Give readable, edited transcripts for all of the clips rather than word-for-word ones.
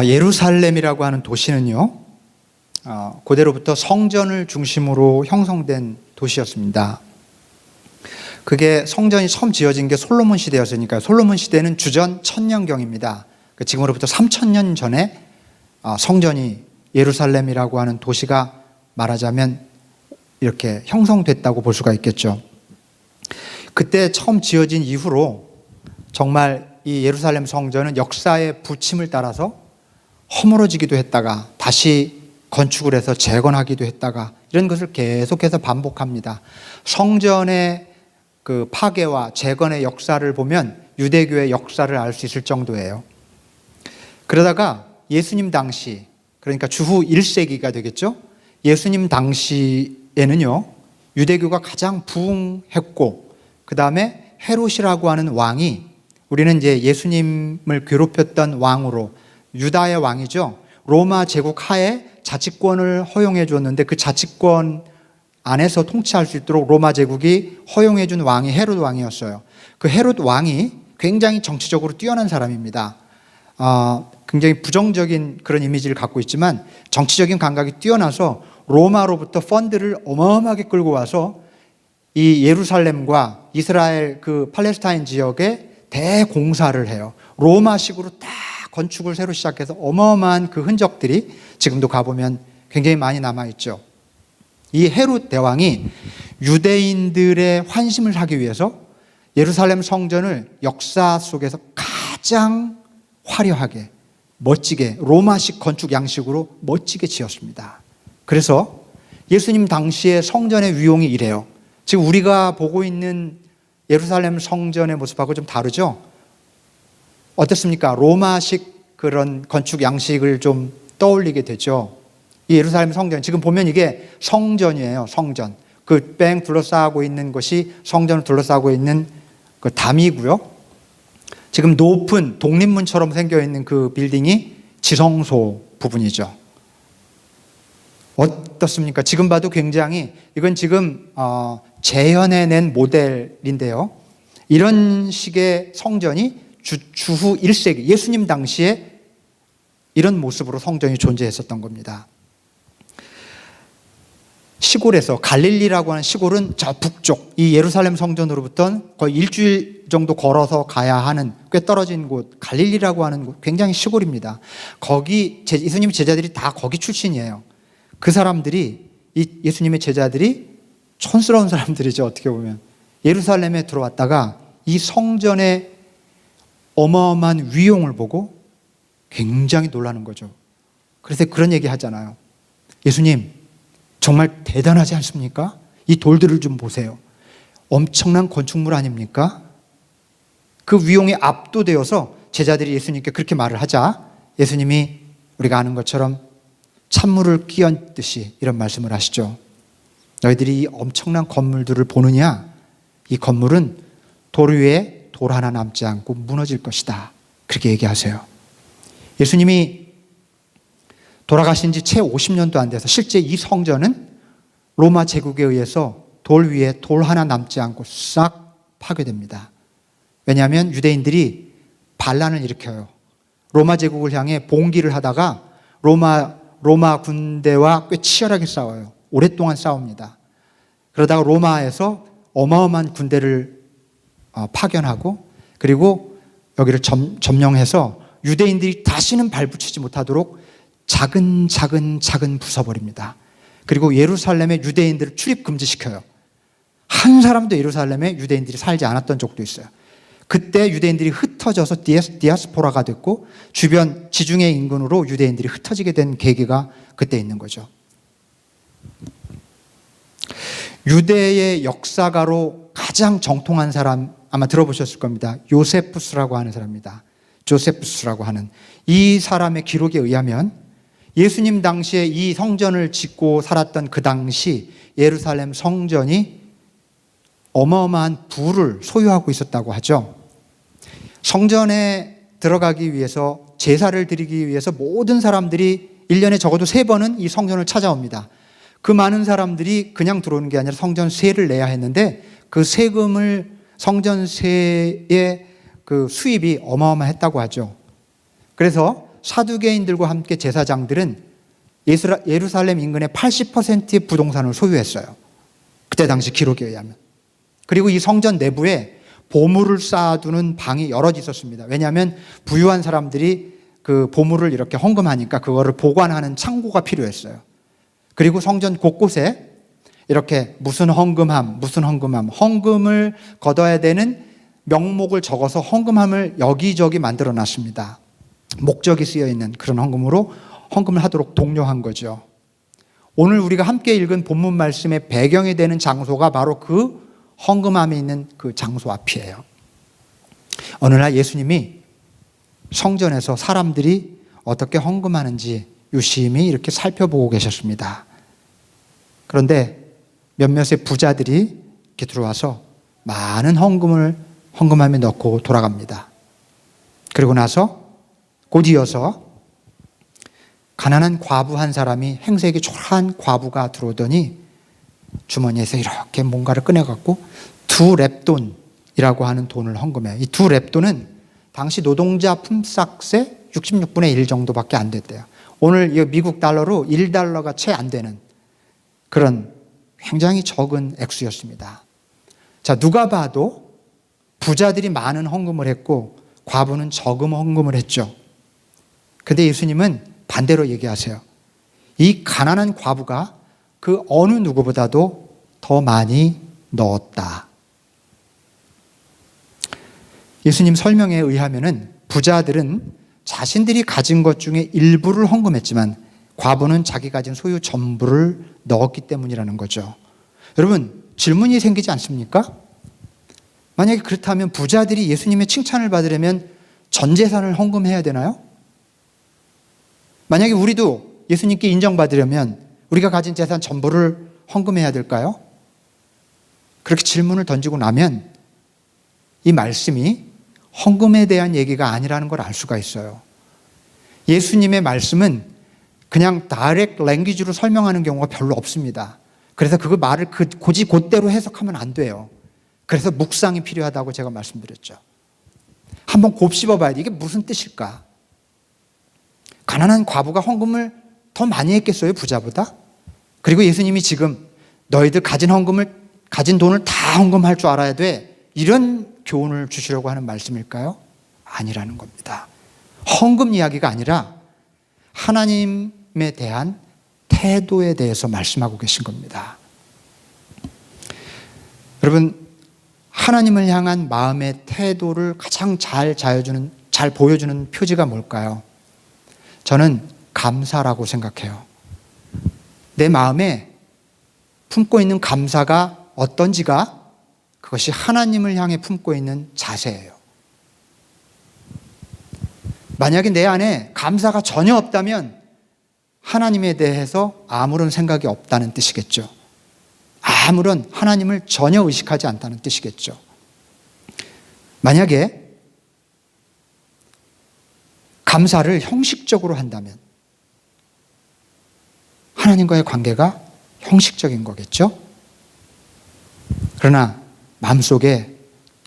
예루살렘이라고 하는 도시는요, 고대로부터 성전을 중심으로 형성된 도시였습니다. 그게 성전이 처음 지어진 게 솔로몬 시대였으니까요. 솔로몬 시대는 주전 1000년경입니다. 지금으로부터 3000년 전에 성전이 예루살렘이라고 하는 도시가 말하자면 이렇게 형성됐다고 볼 수가 있겠죠. 그때 처음 지어진 이후로 정말 이 예루살렘 성전은 역사의 부침을 따라서 허물어지기도 했다가 다시 건축을 해서 재건하기도 했다가 이런 것을 계속해서 반복합니다. 성전의 그 파괴와 재건의 역사를 보면 유대교의 역사를 알 수 있을 정도예요. 그러다가 예수님 당시, 그러니까 주후 1세기가 되겠죠. 예수님 당시에는요, 유대교가 가장 부흥했고, 그 다음에 헤롯이라고 하는 왕이, 우리는 이제 예수님을 괴롭혔던 왕으로, 유다의 왕이죠. 로마 제국 하에 자치권을 허용해 줬는데 그 자치권 안에서 통치할 수 있도록 로마 제국이 허용해 준 왕이 헤롯 왕이었어요. 그 헤롯 왕이 굉장히 정치적으로 뛰어난 사람입니다. 굉장히 부정적인 그런 이미지를 갖고 있지만 정치적인 감각이 뛰어나서 로마로부터 펀드를 어마어마하게 끌고 와서 이 예루살렘과 이스라엘 그 팔레스타인 지역에 대공사를 해요. 로마식으로 딱 건축을 새로 시작해서 어마어마한 그 흔적들이 지금도 가보면 굉장히 많이 남아있죠. 이 헤롯 대왕이 유대인들의 환심을 사기 위해서 예루살렘 성전을 역사 속에서 가장 화려하게, 멋지게, 로마식 건축 양식으로 멋지게 지었습니다. 그래서 예수님 당시의 성전의 위용이 이래요. 지금 우리가 보고 있는 예루살렘 성전의 모습하고 좀 다르죠? 어떻습니까? 로마식 그런 건축 양식을 좀 떠올리게 되죠. 이 예루살렘 성전, 지금 보면 이게 성전이에요. 성전. 그 뺑 둘러싸고 있는 것이 성전을 둘러싸고 있는 그 담이고요. 지금 높은 독립문처럼 생겨있는 그 빌딩이 지성소 부분이죠. 어떻습니까? 지금 봐도 굉장히, 이건 지금 재현해낸 모델인데요. 이런 식의 성전이 주후 1세기, 예수님 당시에 이런 모습으로 성전이 존재했었던 겁니다. 시골에서, 갈릴리라고 하는 시골은 저 북쪽, 이 예루살렘 성전으로부터 거의 일주일 정도 걸어서 가야 하는 꽤 떨어진 곳, 갈릴리라고 하는 곳, 굉장히 시골입니다. 거기 예수님의 제자들이 다 거기 출신이에요. 그 사람들이, 이 예수님의 제자들이 촌스러운 사람들이죠. 어떻게 보면 예루살렘에 들어왔다가 이 성전의 어마어마한 위용을 보고 굉장히 놀라는 거죠. 그래서 그런 얘기 하잖아요. 예수님 정말 대단하지 않습니까? 이 돌들을 좀 보세요. 엄청난 건축물 아닙니까? 그 위용에 압도되어서 제자들이 예수님께 그렇게 말을 하자 예수님이 우리가 아는 것처럼 찬물을 끼얹듯이 이런 말씀을 하시죠. 너희들이 이 엄청난 건물들을 보느냐? 이 건물은 돌 위에 돌 하나 남지 않고 무너질 것이다. 그렇게 얘기하세요. 예수님이 돌아가신 지 채 50년도 안 돼서 실제 이 성전은 로마 제국에 의해서 돌 위에 돌 하나 남지 않고 싹 파괴됩니다. 왜냐하면 유대인들이 반란을 일으켜요. 로마 제국을 향해 봉기를 하다가 로마 군대와 꽤 치열하게 싸워요. 오랫동안 싸웁니다. 그러다가 로마에서 어마어마한 군대를 파견하고 그리고 여기를 점령해서 유대인들이 다시는 발붙이지 못하도록 작은 부숴버립니다. 그리고 예루살렘에 유대인들을 출입 금지시켜요. 한 사람도 예루살렘에 유대인들이 살지 않았던 적도 있어요. 그때 유대인들이 흩어져서 디아스포라가 됐고 주변 지중해 인근으로 유대인들이 흩어지게 된 계기가 그때 있는 거죠. 유대의 역사가로 가장 정통한 사람 아마 들어보셨을 겁니다. 요세푸스라고 하는 사람입니다. 조세푸스라고 하는 이 사람의 기록에 의하면 예수님 당시에 이 성전을 짓고 살았던 그 당시 예루살렘 성전이 어마어마한 부를 소유하고 있었다고 하죠. 성전에 들어가기 위해서 제사를 드리기 위해서 모든 사람들이 1년에 적어도 3번은 이 성전을 찾아옵니다. 그 많은 사람들이 그냥 들어오는 게 아니라 성전세를 내야 했는데 그 세금을 성전세의 그 수입이 어마어마했다고 하죠. 그래서 사두개인들과 함께 제사장들은 예루살렘 인근의 80%의 부동산을 소유했어요. 그때 당시 기록에 의하면. 그리고 이 성전 내부에 보물을 쌓아두는 방이 여럿 있었습니다. 왜냐하면 부유한 사람들이 그 보물을 이렇게 헌금하니까 그거를 보관하는 창고가 필요했어요. 그리고 성전 곳곳에 이렇게 무슨 헌금을 걷어야 되는 명목을 적어서 헌금함을 여기저기 만들어 놨습니다. 목적이 쓰여 있는 그런 헌금으로 헌금을 하도록 독려한 거죠. 오늘 우리가 함께 읽은 본문 말씀의 배경이 되는 장소가 바로 그 헌금함이 있는 그 장소 앞이에요. 어느 날 예수님이 성전에서 사람들이 어떻게 헌금하는지 유심히 이렇게 살펴보고 계셨습니다. 그런데 몇몇의 부자들이 이렇게 들어와서 많은 헌금함에 넣고 돌아갑니다. 그리고 나서 곧 이어서 가난한 과부 한 사람이 행색이 초라한 과부가 들어오더니 주머니에서 이렇게 뭔가를 꺼내갖고 2렙돈이라고 하는 돈을 헌금해요. 이 2렙돈은 당시 노동자 품삯의 66분의 1 정도밖에 안 됐대요. 오늘 이 미국 달러로 1달러가 채 안 되는 그런 굉장히 적은 액수였습니다. 자, 누가 봐도 부자들이 많은 헌금을 했고 과부는 적은 헌금을 했죠. 근데 예수님은 반대로 얘기하세요. 이 가난한 과부가 그 어느 누구보다도 더 많이 넣었다. 예수님 설명에 의하면은 부자들은 자신들이 가진 것 중에 일부를 헌금했지만 과부는 자기 가진 소유 전부를 넣었기 때문이라는 거죠. 여러분, 질문이 생기지 않습니까? 만약에 그렇다면 부자들이 예수님의 칭찬을 받으려면 전 재산을 헌금해야 되나요? 만약에 우리도 예수님께 인정받으려면 우리가 가진 재산 전부를 헌금해야 될까요? 그렇게 질문을 던지고 나면 이 말씀이 헌금에 대한 얘기가 아니라는 걸 알 수가 있어요. 예수님의 말씀은 그냥 다이렉트 랭귀지로 설명하는 경우가 별로 없습니다. 그래서 그 말을 고지 곧대로 해석하면 안 돼요. 그래서 묵상이 필요하다고 제가 말씀드렸죠. 한번 곱씹어 봐야 돼. 이게 무슨 뜻일까? 가난한 과부가 헌금을 더 많이 했겠어요, 부자보다? 그리고 예수님이 지금 너희들 가진 돈을 다 헌금할 줄 알아야 돼. 이런 교훈을 주시려고 하는 말씀일까요? 아니라는 겁니다. 헌금 이야기가 아니라 하나님에 대한 태도에 대해서 말씀하고 계신 겁니다. 여러분, 하나님을 향한 마음의 태도를 가장 잘 보여주는 표지가 뭘까요? 저는 감사라고 생각해요. 내 마음에 품고 있는 감사가 어떤지가 그것이 하나님을 향해 품고 있는 자세예요. 만약에 내 안에 감사가 전혀 없다면 하나님에 대해서 아무런 생각이 없다는 뜻이겠죠. 아무런 하나님을 전혀 의식하지 않다는 뜻이겠죠. 만약에 감사를 형식적으로 한다면 하나님과의 관계가 형식적인 거겠죠. 그러나 마음속에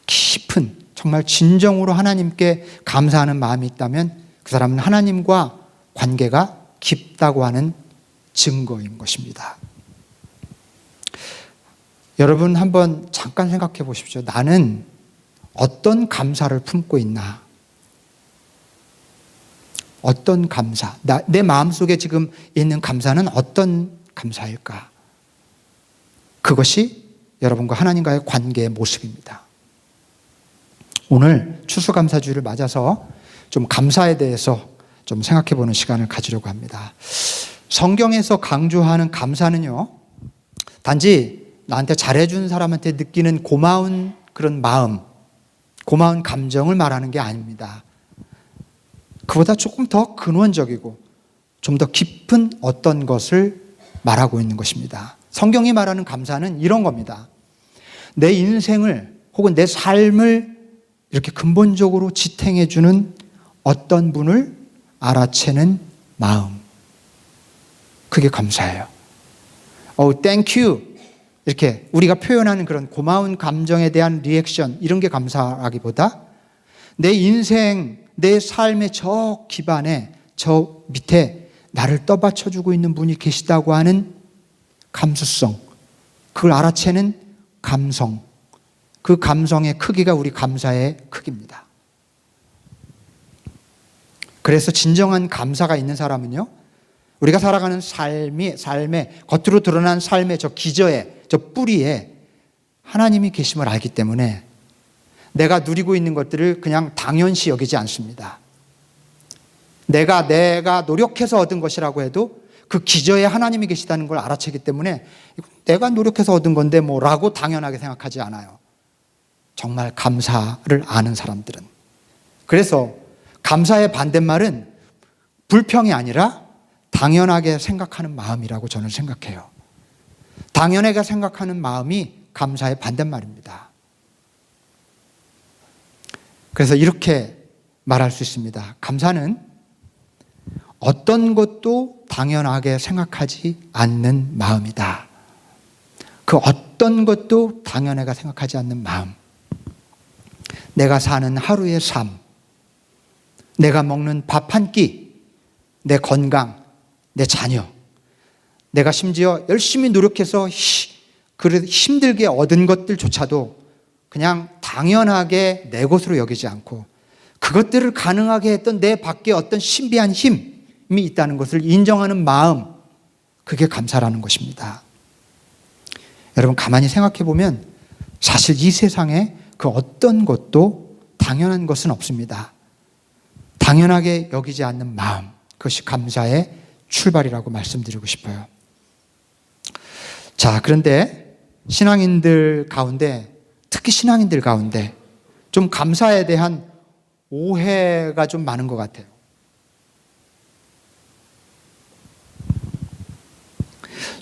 깊은 정말 진정으로 하나님께 감사하는 마음이 있다면 그 사람은 하나님과 관계가 깊다고 하는 증거인 것입니다. 여러분 한번 잠깐 생각해 보십시오. 나는 어떤 감사를 품고 있나? 어떤 감사? 내 마음속에 지금 있는 감사는 어떤 감사일까? 그것이 여러분과 하나님과의 관계의 모습입니다. 오늘 추수감사주의를 맞아서 좀 감사에 대해서 좀 생각해 보는 시간을 가지려고 합니다. 성경에서 강조하는 감사는요, 단지 나한테 잘해준 사람한테 느끼는 고마운 그런 마음, 고마운 감정을 말하는 게 아닙니다. 그보다 조금 더 근원적이고 좀 더 깊은 어떤 것을 말하고 있는 것입니다. 성경이 말하는 감사는 이런 겁니다. 내 인생을 혹은 내 삶을 이렇게 근본적으로 지탱해주는 어떤 분을 알아채는 마음. 그게 감사예요. thank you. 이렇게 우리가 표현하는 그런 고마운 감정에 대한 리액션, 이런 게 감사라기보다 내 인생, 내 삶의 저 기반에 저 밑에 나를 떠받쳐주고 있는 분이 계시다고 하는 감수성, 그걸 알아채는 감성, 그 감성의 크기가 우리 감사의 크기입니다. 그래서 진정한 감사가 있는 사람은요, 우리가 살아가는 삶의 겉으로 드러난 삶의 저 기저에, 저 뿌리에 하나님이 계심을 알기 때문에 내가 누리고 있는 것들을 그냥 당연시 여기지 않습니다. 내가 노력해서 얻은 것이라고 해도 그 기저에 하나님이 계시다는 걸 알아채기 때문에 내가 노력해서 얻은 건데 뭐라고 당연하게 생각하지 않아요. 정말 감사를 아는 사람들은. 그래서 감사의 반대말은 불평이 아니라 당연하게 생각하는 마음이라고 저는 생각해요. 당연하게 생각하는 마음이 감사의 반대말입니다. 그래서 이렇게 말할 수 있습니다. 감사는 어떤 것도 당연하게 생각하지 않는 마음이다. 그 어떤 것도 당연하게 생각하지 않는 마음. 내가 사는 하루의 삶, 내가 먹는 밥 한 끼, 내 건강, 내 자녀, 내가 심지어 열심히 노력해서 그래도 힘들게 얻은 것들조차도 그냥 당연하게 내 것으로 여기지 않고 그것들을 가능하게 했던 내 밖에 어떤 신비한 힘이 있다는 것을 인정하는 마음, 그게 감사라는 것입니다. 여러분 가만히 생각해 보면 사실 이 세상에 그 어떤 것도 당연한 것은 없습니다. 당연하게 여기지 않는 마음, 그것이 감사의 출발이라고 말씀드리고 싶어요. 자, 그런데 신앙인들 가운데, 특히 신앙인들 가운데 좀 감사에 대한 오해가 좀 많은 것 같아요.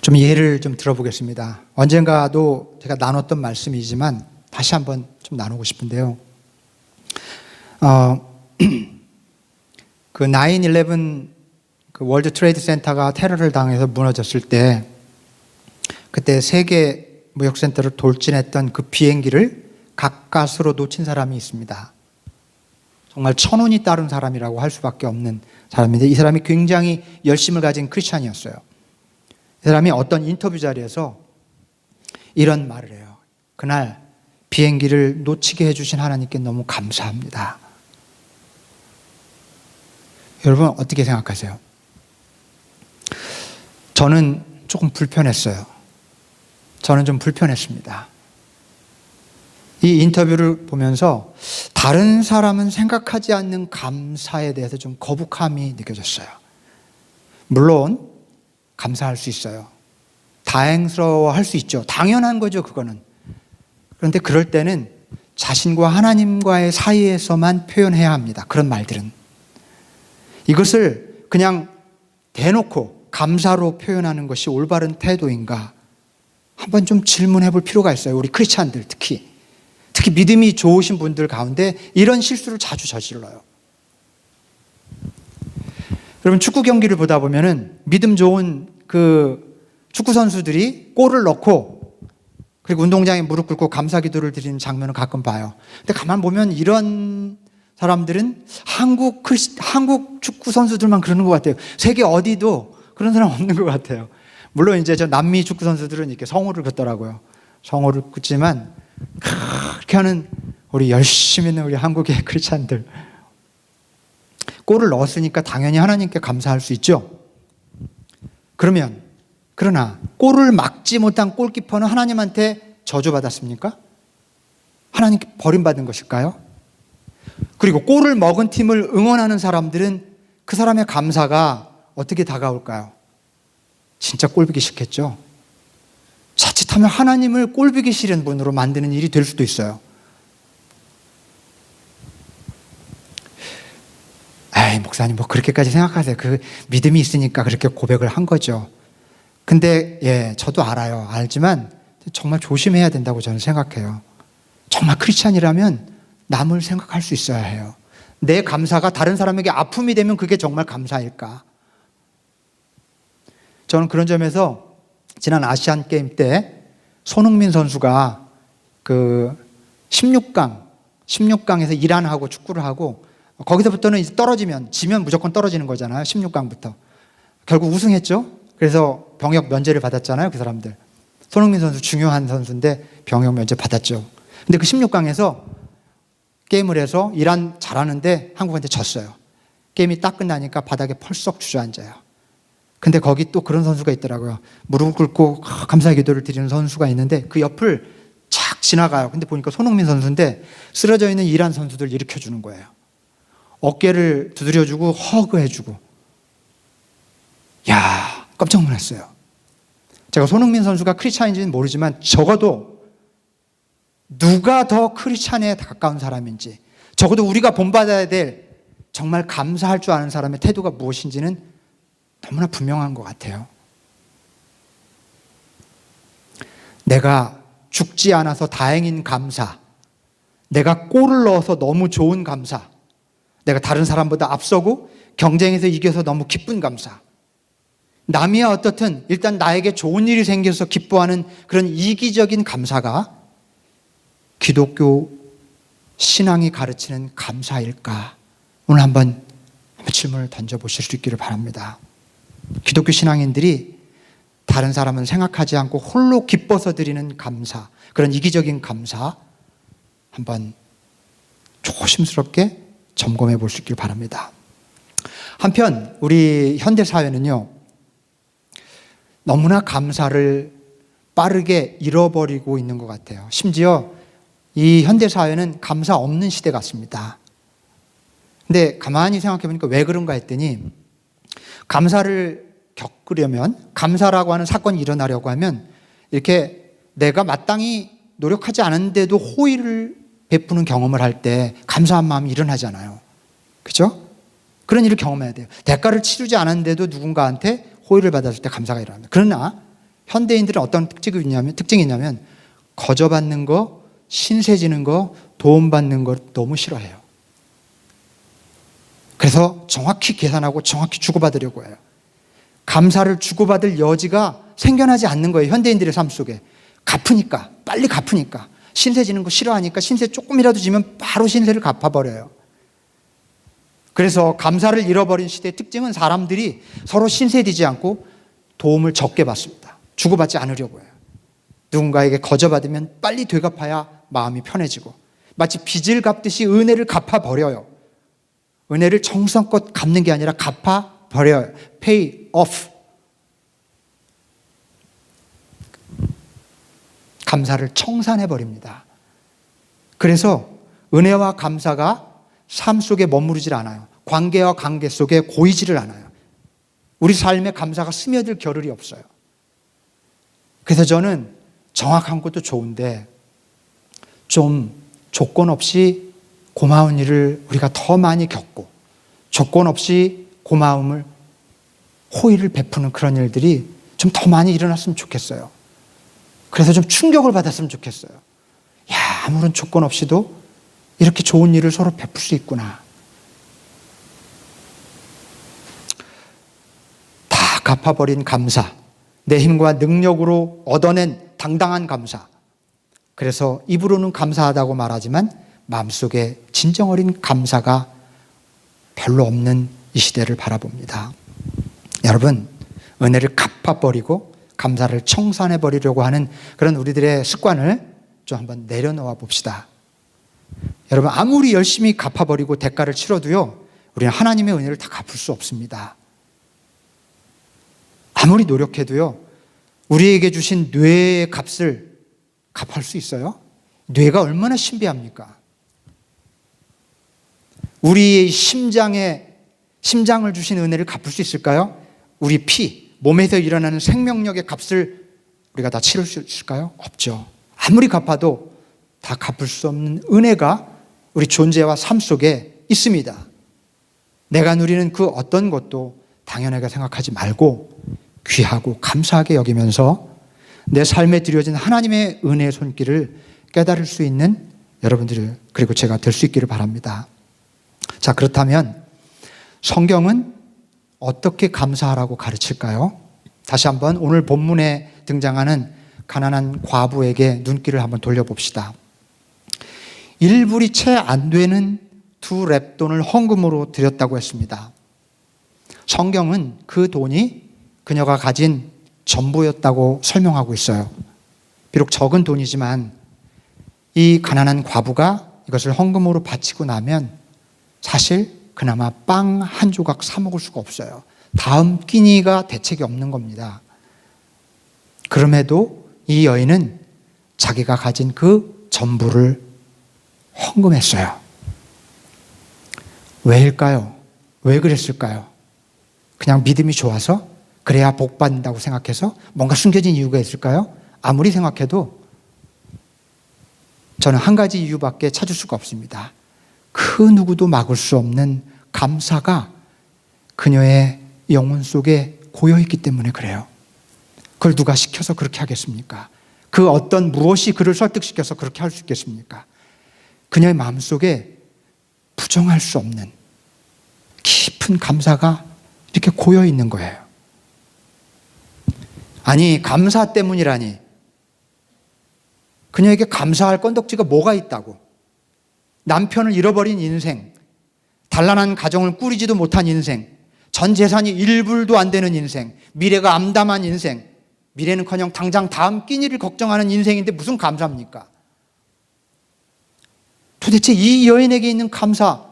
좀 예를 좀 들어보겠습니다. 언젠가도 제가 나눴던 말씀이지만 다시 한번 좀 나누고 싶은데요. 그 9/11 그 월드 트레이드 센터가 테러를 당해서 무너졌을 때 그때 세계 무역센터를 돌진했던 그 비행기를 가까스로 놓친 사람이 있습니다. 정말 천운이 따른 사람이라고 할 수밖에 없는 사람인데 이 사람이 굉장히 열심을 가진 크리스찬이었어요. 이 사람이 어떤 인터뷰 자리에서 이런 말을 해요. 그날 비행기를 놓치게 해주신 하나님께 너무 감사합니다. 여러분 어떻게 생각하세요? 저는 조금 불편했어요. 저는 좀 불편했습니다. 이 인터뷰를 보면서 다른 사람은 생각하지 않는 감사에 대해서 좀 거북함이 느껴졌어요. 물론 감사할 수 있어요. 다행스러워할 수 있죠. 당연한 거죠, 그거는. 그런데 그럴 때는 자신과 하나님과의 사이에서만 표현해야 합니다. 그런 말들은. 이것을 그냥 대놓고 감사로 표현하는 것이 올바른 태도인가? 한번 좀 질문해 볼 필요가 있어요. 우리 크리스찬들 특히 믿음이 좋으신 분들 가운데 이런 실수를 자주 저질러요. 여러분 축구 경기를 보다 보면은 믿음 좋은 그 축구 선수들이 골을 넣고 그리고 운동장에 무릎 꿇고 감사 기도를 드리는 장면을 가끔 봐요. 근데 가만 보면 이런 사람들은 한국 축구 선수들만 그러는 것 같아요. 세계 어디도 그런 사람 없는 것 같아요. 물론 이제 저 남미 축구 선수들은 이렇게 성호를 긋더라고요. 성호를 긋지만 그렇게 하는 우리 열심히 있는 우리 한국의 크리스찬들 골을 넣었으니까 당연히 하나님께 감사할 수 있죠. 그러나 골을 막지 못한 골키퍼는 하나님한테 저주받았습니까? 하나님께 버림받은 것일까요? 그리고 골을 먹은 팀을 응원하는 사람들은 그 사람의 감사가 어떻게 다가올까요? 진짜 꼴보기 싫겠죠. 자칫하면 하나님을 꼴보기 싫은 분으로 만드는 일이 될 수도 있어요. 에이, 목사님 뭐 그렇게까지 생각하세요. 그 믿음이 있으니까 그렇게 고백을 한 거죠. 근데 저도 알아요. 알지만 정말 조심해야 된다고 저는 생각해요. 정말 크리스찬이라면 남을 생각할 수 있어야 해요. 내 감사가 다른 사람에게 아픔이 되면 그게 정말 감사일까? 저는 그런 점에서 지난 아시안 게임 때 손흥민 선수가 그 16강에서 이란하고 축구를 하고 거기서부터는 이제 지면 무조건 떨어지는 거잖아요. 16강부터. 결국 우승했죠. 그래서 병역 면제를 받았잖아요. 그 사람들. 손흥민 선수 중요한 선수인데 병역 면제 받았죠. 근데 그 16강에서 게임을 해서 이란 잘하는데 한국한테 졌어요. 게임이 딱 끝나니까 바닥에 펄썩 주저앉아요. 근데 거기 또 그런 선수가 있더라고요. 무릎을 꿇고 감사의 기도를 드리는 선수가 있는데 그 옆을 착 지나가요. 근데 보니까 손흥민 선수인데 쓰러져 있는 이란 선수들 일으켜주는 거예요. 어깨를 두드려주고 허그해주고. 야, 깜짝 놀랐어요. 제가 손흥민 선수가 크리스찬인지는 모르지만 적어도 누가 더 크리스찬에 가까운 사람인지, 적어도 우리가 본받아야 될 정말 감사할 줄 아는 사람의 태도가 무엇인지는 너무나 분명한 것 같아요. 내가 죽지 않아서 다행인 감사, 내가 골을 넣어서 너무 좋은 감사, 내가 다른 사람보다 앞서고 경쟁에서 이겨서 너무 기쁜 감사, 남이야 어떻든 일단 나에게 좋은 일이 생겨서 기뻐하는 그런 이기적인 감사가 기독교 신앙이 가르치는 감사일까? 오늘 한번 질문을 던져보실 수 있기를 바랍니다. 기독교 신앙인들이 다른 사람은 생각하지 않고 홀로 기뻐서 드리는 감사, 그런 이기적인 감사 한번 조심스럽게 점검해 볼 수 있기를 바랍니다. 한편 우리 현대사회는요, 너무나 감사를 빠르게 잃어버리고 있는 것 같아요. 심지어 이 현대사회는 감사 없는 시대 같습니다. 근데 가만히 생각해 보니까 왜 그런가 했더니, 감사를 겪으려면, 감사라고 하는 사건이 일어나려고 하면 이렇게 내가 마땅히 노력하지 않은데도 호의를 베푸는 경험을 할 때 감사한 마음이 일어나잖아요. 그렇죠? 그런 일을 경험해야 돼요. 대가를 치르지 않았는데도 누군가한테 호의를 받았을 때 감사가 일어납니다. 그러나 현대인들은 어떤 특징이 있냐면 거저받는 거, 신세지는 거, 도움받는 걸 너무 싫어해요. 그래서 정확히 계산하고 정확히 주고받으려고 해요. 감사를 주고받을 여지가 생겨나지 않는 거예요. 현대인들의 삶 속에. 갚으니까, 빨리 갚으니까. 신세 지는 거 싫어하니까 신세 조금이라도 지면 바로 신세를 갚아버려요. 그래서 감사를 잃어버린 시대의 특징은 사람들이 서로 신세지지 않고 도움을 적게 받습니다. 주고받지 않으려고 해요. 누군가에게 거저받으면 빨리 되갚아야 마음이 편해지고, 마치 빚을 갚듯이 은혜를 갚아버려요. 은혜를 정성껏 갚는 게 아니라 갚아버려요. Pay off. 감사를 청산해버립니다. 그래서 은혜와 감사가 삶 속에 머무르질 않아요. 관계와 관계 속에 고이지를 않아요. 우리 삶에 감사가 스며들 겨를이 없어요. 그래서 저는 정확한 것도 좋은데 좀 조건 없이 고마운 일을 우리가 더 많이 겪고, 조건 없이 고마움을, 호의를 베푸는 그런 일들이 좀 더 많이 일어났으면 좋겠어요. 그래서 좀 충격을 받았으면 좋겠어요. 야, 아무런 조건 없이도 이렇게 좋은 일을 서로 베풀 수 있구나. 다 갚아버린 감사, 내 힘과 능력으로 얻어낸 당당한 감사. 그래서 입으로는 감사하다고 말하지만 마음속에 진정 어린 감사가 별로 없는 이 시대를 바라봅니다. 여러분, 은혜를 갚아버리고 감사를 청산해버리려고 하는 그런 우리들의 습관을 좀 한번 내려놓아 봅시다. 여러분, 아무리 열심히 갚아버리고 대가를 치러도요, 우리는 하나님의 은혜를 다 갚을 수 없습니다. 아무리 노력해도요, 우리에게 주신 뇌의 값을 갚을 수 있어요? 뇌가 얼마나 신비합니까? 우리의 심장을 주신 은혜를 갚을 수 있을까요? 우리 피, 몸에서 일어나는 생명력의 값을 우리가 다 치를 수 있을까요? 없죠. 아무리 갚아도 다 갚을 수 없는 은혜가 우리 존재와 삶 속에 있습니다. 내가 누리는 그 어떤 것도 당연하게 생각하지 말고 귀하고 감사하게 여기면서 내 삶에 드려진 하나님의 은혜의 손길을 깨달을 수 있는 여러분들, 그리고 제가 될 수 있기를 바랍니다. 자, 그렇다면 성경은 어떻게 감사하라고 가르칠까요? 다시 한번 오늘 본문에 등장하는 가난한 과부에게 눈길을 한번 돌려봅시다. 1불이 채 안 되는 두 렙돈을 헌금으로 드렸다고 했습니다. 성경은 그 돈이 그녀가 가진 전부였다고 설명하고 있어요. 비록 적은 돈이지만 이 가난한 과부가 이것을 헌금으로 바치고 나면 사실 그나마 빵 한 조각 사 먹을 수가 없어요. 다음 끼니가 대책이 없는 겁니다. 그럼에도 이 여인은 자기가 가진 그 전부를 헌금했어요. 왜일까요? 왜 그랬을까요? 그냥 믿음이 좋아서? 그래야 복 받는다고 생각해서? 뭔가 숨겨진 이유가 있을까요? 아무리 생각해도 저는 한 가지 이유밖에 찾을 수가 없습니다. 그 누구도 막을 수 없는 감사가 그녀의 영혼 속에 고여있기 때문에 그래요. 그걸 누가 시켜서 그렇게 하겠습니까? 그 어떤 무엇이 그를 설득시켜서 그렇게 할 수 있겠습니까? 그녀의 마음속에 부정할 수 없는 깊은 감사가 이렇게 고여있는 거예요. 아니, 감사 때문이라니. 그녀에게 감사할 건덕지가 뭐가 있다고? 남편을 잃어버린 인생, 단란한 가정을 꾸리지도 못한 인생, 전 재산이 1불도 안 되는 인생, 미래가 암담한 인생, 미래는커녕 당장 다음 끼니를 걱정하는 인생인데 무슨 감사입니까? 도대체 이 여인에게 있는 감사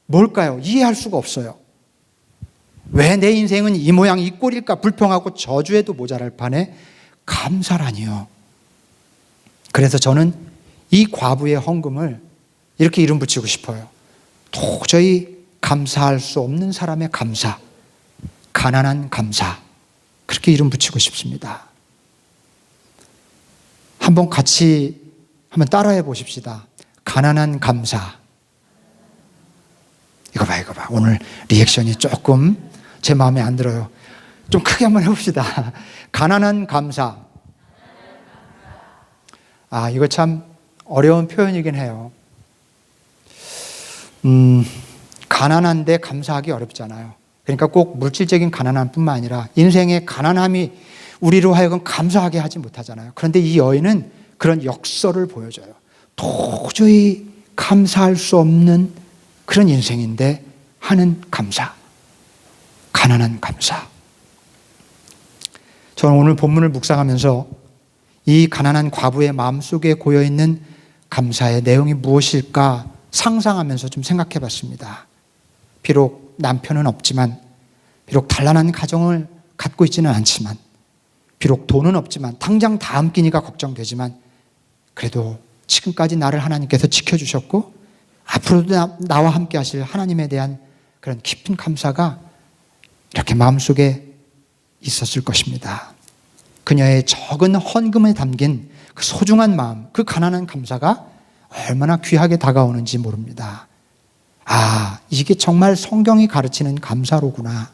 뭘까요? 이해할 수가 없어요. 왜 내 인생은 이 모양 이 꼴일까 불평하고 저주해도 모자랄 판에 감사라니요. 그래서 저는 이 과부의 헌금을 이렇게 이름 붙이고 싶어요. 도저히 감사할 수 없는 사람의 감사, 가난한 감사, 그렇게 이름 붙이고 싶습니다. 한번 같이 한번 따라해 보십시다. 가난한 감사. 이거 봐. 오늘 리액션이 조금 제 마음에 안 들어요. 좀 크게 한번 해봅시다. 가난한 감사. 이거 참 어려운 표현이긴 해요. 가난한데 감사하기 어렵잖아요. 그러니까 꼭 물질적인 가난함뿐만 아니라 인생의 가난함이 우리로 하여금 감사하게 하지 못하잖아요. 그런데 이 여인은 그런 역설을 보여줘요. 도저히 감사할 수 없는 그런 인생인데 하는 감사. 가난한 감사. 저는 오늘 본문을 묵상하면서 이 가난한 과부의 마음속에 고여있는 감사의 내용이 무엇일까 상상하면서 좀 생각해 봤습니다. 비록 남편은 없지만, 비록 단란한 가정을 갖고 있지는 않지만, 비록 돈은 없지만, 당장 다음 끼니가 걱정되지만, 그래도 지금까지 나를 하나님께서 지켜주셨고 앞으로도 나와 함께 하실 하나님에 대한 그런 깊은 감사가 이렇게 마음속에 있었을 것입니다. 그녀의 적은 헌금에 담긴 그 소중한 마음, 그 가난한 감사가 얼마나 귀하게 다가오는지 모릅니다. 이게 정말 성경이 가르치는 감사로구나.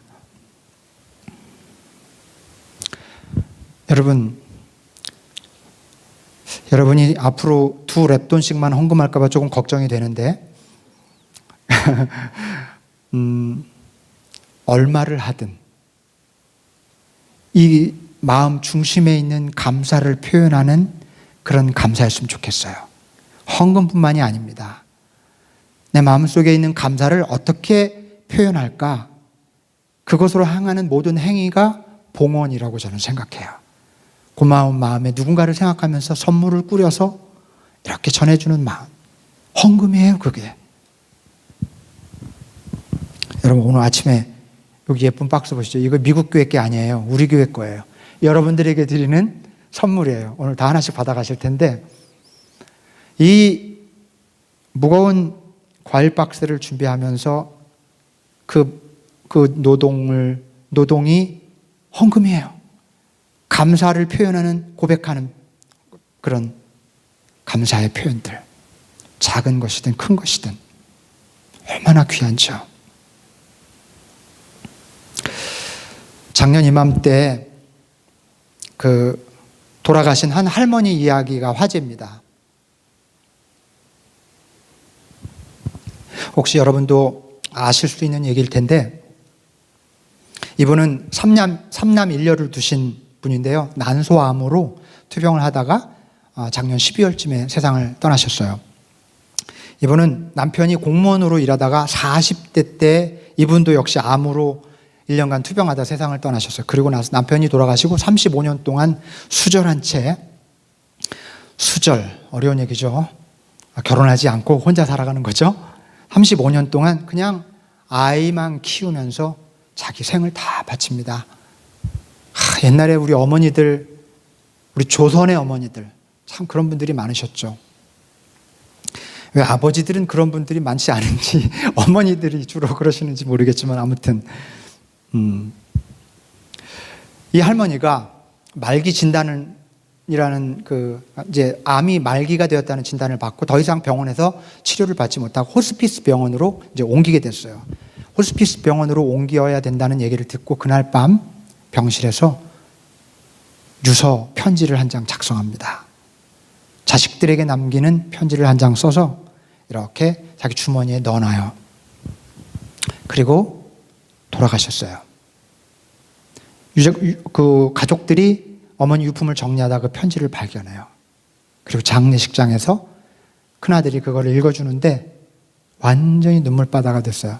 여러분이 앞으로 2렙돈씩만 헌금할까 봐 조금 걱정이 되는데 얼마를 하든 이 마음 중심에 있는 감사를 표현하는 그런 감사였으면 좋겠어요. 헌금뿐만이 아닙니다. 내 마음속에 있는 감사를 어떻게 표현할까? 그것으로 향하는 모든 행위가 봉헌이라고 저는 생각해요. 고마운 마음에 누군가를 생각하면서 선물을 꾸려서 이렇게 전해주는 마음. 헌금이에요, 그게. 여러분, 오늘 아침에 여기 예쁜 박스 보시죠. 이거 미국 교회 게 아니에요. 우리 교회 거예요. 여러분들에게 드리는 선물이에요. 오늘 다 하나씩 받아가실 텐데, 이 무거운 과일 박스를 준비하면서 그 노동이 헌금이에요. 감사를 표현하는, 고백하는 그런 감사의 표현들. 작은 것이든 큰 것이든 얼마나 귀한죠. 작년 이맘때 돌아가신 한 할머니 이야기가 화제입니다. 혹시 여러분도 아실 수 있는 얘기일 텐데, 이분은 삼남 일녀를 두신 분인데요. 난소암으로 투병을 하다가 작년 12월쯤에 세상을 떠나셨어요. 이분은 남편이 공무원으로 일하다가 40대 때 이분도 역시 암으로 1년간 투병하다 세상을 떠나셨어요. 그리고 나서 남편이 돌아가시고 35년 동안 수절한 채, 수절, 어려운 얘기죠. 결혼하지 않고 혼자 살아가는 거죠. 35년 동안 그냥 아이만 키우면서 자기 생을 다 바칩니다. 옛날에 우리 어머니들, 우리 조선의 어머니들, 참 그런 분들이 많으셨죠. 왜 아버지들은 그런 분들이 많지 않은지 어머니들이 주로 그러시는지 모르겠지만 아무튼 이 할머니가 말기 진단이라는 이제 암이 말기가 되었다는 진단을 받고 더 이상 병원에서 치료를 받지 못하고 호스피스 병원으로 이제 옮기게 됐어요. 호스피스 병원으로 옮겨야 된다는 얘기를 듣고 그날 밤 병실에서 유서 편지를 한 장 작성합니다. 자식들에게 남기는 편지를 한 장 써서 이렇게 자기 주머니에 넣어놔요. 그리고 돌아가셨어요. 그 가족들이 어머니 유품을 정리하다 그 편지를 발견해요. 그리고 장례식장에서 큰아들이 그걸 읽어주는데 완전히 눈물바다가 됐어요.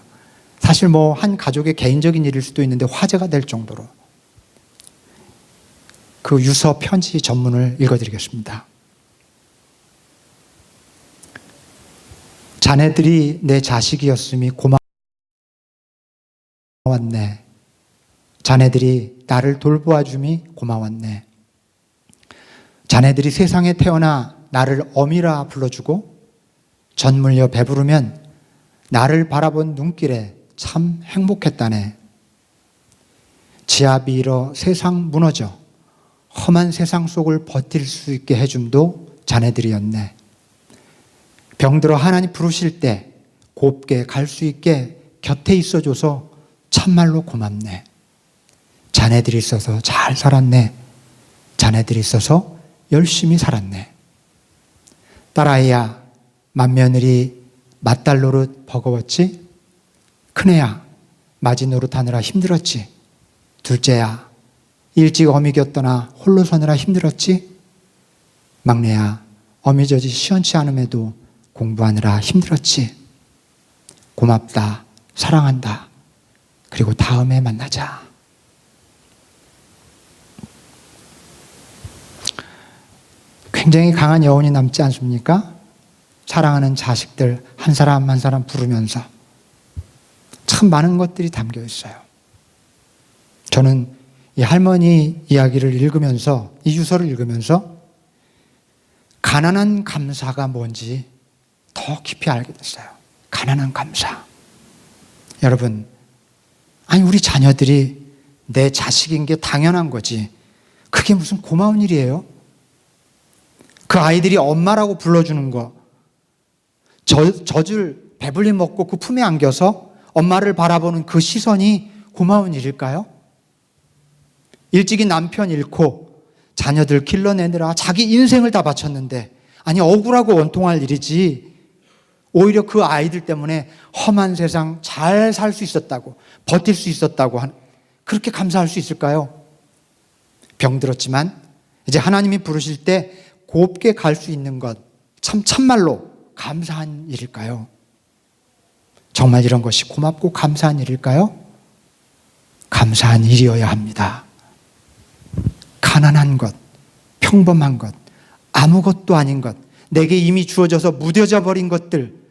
사실 뭐 한 가족의 개인적인 일일 수도 있는데 화제가 될 정도로. 그 유서 편지 전문을 읽어드리겠습니다. 자네들이 내 자식이었음이 고마웠네. 자네들이 나를 돌보아줌이 고마웠네. 자네들이 세상에 태어나 나를 어미라 불러주고 젖 물려 배부르면 나를 바라본 눈길에 참 행복했다네. 지압이 일어 세상 무너져 험한 세상 속을 버틸 수 있게 해줌도 자네들이었네. 병들어 하나님 부르실 때 곱게 갈 수 있게 곁에 있어줘서 참말로 고맙네. 자네들이 있어서 잘 살았네. 자네들이 있어서 열심히 살았네. 딸아이야, 맏며느리 맏딸 노릇 버거웠지? 큰애야, 맞이 노릇하느라 힘들었지? 둘째야, 일찍 어미 곁떠나 홀로 서느라 힘들었지? 막내야, 어미 젖이 시원치 않음에도 공부하느라 힘들었지? 고맙다, 사랑한다. 그리고 다음에 만나자. 굉장히 강한 여운이 남지 않습니까? 사랑하는 자식들 한 사람 한 사람 부르면서 참 많은 것들이 담겨 있어요. 저는 이 할머니 이야기를 읽으면서, 이 유서를 읽으면서 가난한 감사가 뭔지 더 깊이 알게 됐어요. 가난한 감사. 여러분, 아니 우리 자녀들이 내 자식인 게 당연한 거지. 그게 무슨 고마운 일이에요? 그 아이들이 엄마라고 불러주는 거, 젖을 배불리 먹고 그 품에 안겨서 엄마를 바라보는 그 시선이 고마운 일일까요? 일찍이 남편 잃고 자녀들 길러내느라 자기 인생을 다 바쳤는데, 아니 억울하고 원통할 일이지 오히려 그 아이들 때문에 험한 세상 잘 살 수 있었다고, 버틸 수 있었다고 그렇게 감사할 수 있을까요? 병들었지만 이제 하나님이 부르실 때 곱게 갈 수 있는 것, 참말로 감사한 일일까요? 정말 이런 것이 고맙고 감사한 일일까요? 감사한 일이어야 합니다. 가난한 것, 평범한 것, 아무것도 아닌 것, 내게 이미 주어져서 무뎌져 버린 것들,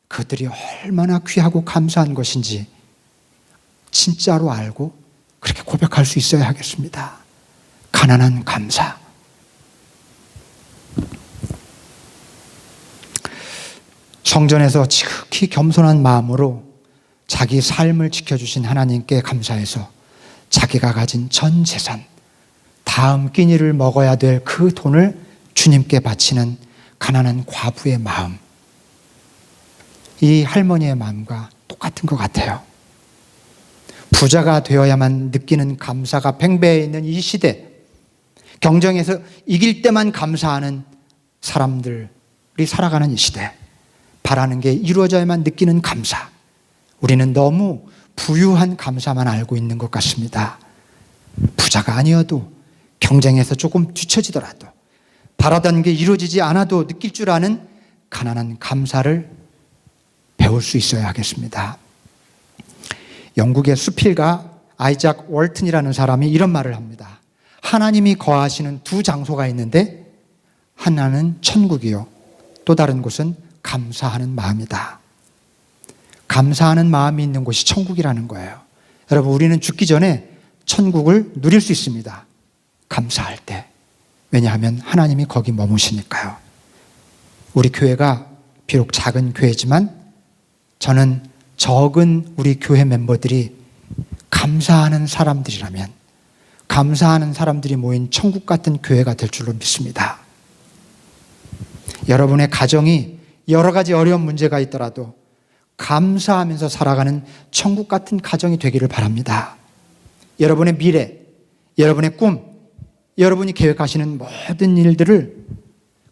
그들이 얼마나 귀하고 감사한 것인지 진짜로 알고 그렇게 고백할 수 있어야 하겠습니다. 가난한 감사. 성전에서 지극히 겸손한 마음으로 자기 삶을 지켜주신 하나님께 감사해서 자기가 가진 전 재산, 다음 끼니를 먹어야 될 그 돈을 주님께 바치는 가난한 과부의 마음, 이 할머니의 마음과 똑같은 것 같아요. 부자가 되어야만 느끼는 감사가 팽배해 있는 이 시대, 경쟁에서 이길 때만 감사하는 사람들이 살아가는 이 시대, 바라는 게 이루어져야만 느끼는 감사, 우리는 너무 부유한 감사만 알고 있는 것 같습니다. 부자가 아니어도, 경쟁에서 조금 뒤처지더라도, 바라던 게 이루어지지 않아도 느낄 줄 아는 가난한 감사를 배울 수 있어야 하겠습니다. 영국의 수필가 아이작 월튼이라는 사람이 이런 말을 합니다. 하나님이 거하시는 두 장소가 있는데 하나는 천국이요, 또 다른 곳은 감사하는 마음이다. 감사하는 마음이 있는 곳이 천국이라는 거예요. 여러분, 우리는 죽기 전에 천국을 누릴 수 있습니다. 감사할 때. 왜냐하면 하나님이 거기 머무시니까요. 우리 교회가 비록 작은 교회지만 저는 적은 우리 교회 멤버들이 감사하는 사람들이라면, 감사하는 사람들이 모인 천국 같은 교회가 될 줄로 믿습니다. 여러분의 가정이 여러 가지 어려운 문제가 있더라도 감사하면서 살아가는 천국 같은 가정이 되기를 바랍니다. 여러분의 미래, 여러분의 꿈, 여러분이 계획하시는 모든 일들을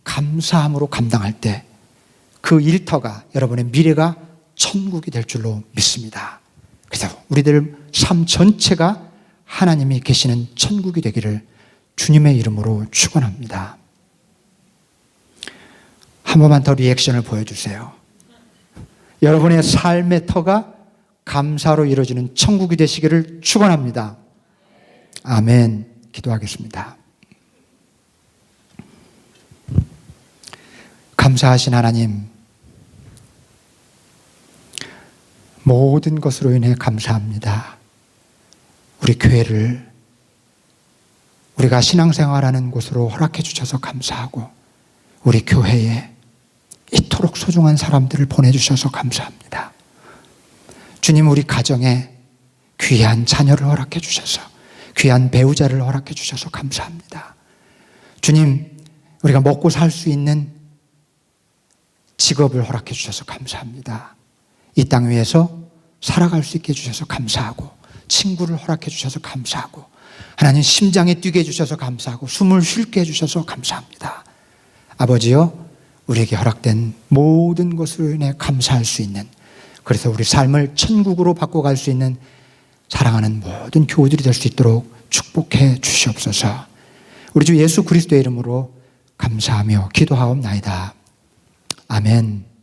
감사함으로 감당할 때 그 일터가, 여러분의 미래가 천국이 될 줄로 믿습니다. 그래서 우리들 삶 전체가 하나님이 계시는 천국이 되기를 주님의 이름으로 축원합니다. 한 번만 더 리액션을 보여주세요. 여러분의 삶의 터가 감사로 이루어지는 천국이 되시기를 축원합니다. 아멘. 기도하겠습니다. 감사하신 하나님, 모든 것으로 인해 감사합니다. 우리 교회를 우리가 신앙생활하는 곳으로 허락해 주셔서 감사하고, 우리 교회에 이토록 소중한 사람들을 보내주셔서 감사합니다. 주님, 우리 가정에 귀한 자녀를 허락해 주셔서, 귀한 배우자를 허락해 주셔서 감사합니다. 주님, 우리가 먹고 살 수 있는 직업을 허락해 주셔서 감사합니다. 이 땅 위에서 살아갈 수 있게 해주셔서 감사하고, 친구를 허락해 주셔서 감사하고, 하나님 심장에 뛰게 해주셔서 감사하고, 숨을 쉴게 해주셔서 감사합니다. 아버지여, 우리에게 허락된 모든 것으로 인해 감사할 수 있는, 그래서 우리 삶을 천국으로 바꿔갈 수 있는 사랑하는 모든 교우들이 될 수 있도록 축복해 주시옵소서. 우리 주 예수 그리스도의 이름으로 감사하며 기도하옵나이다. 아멘.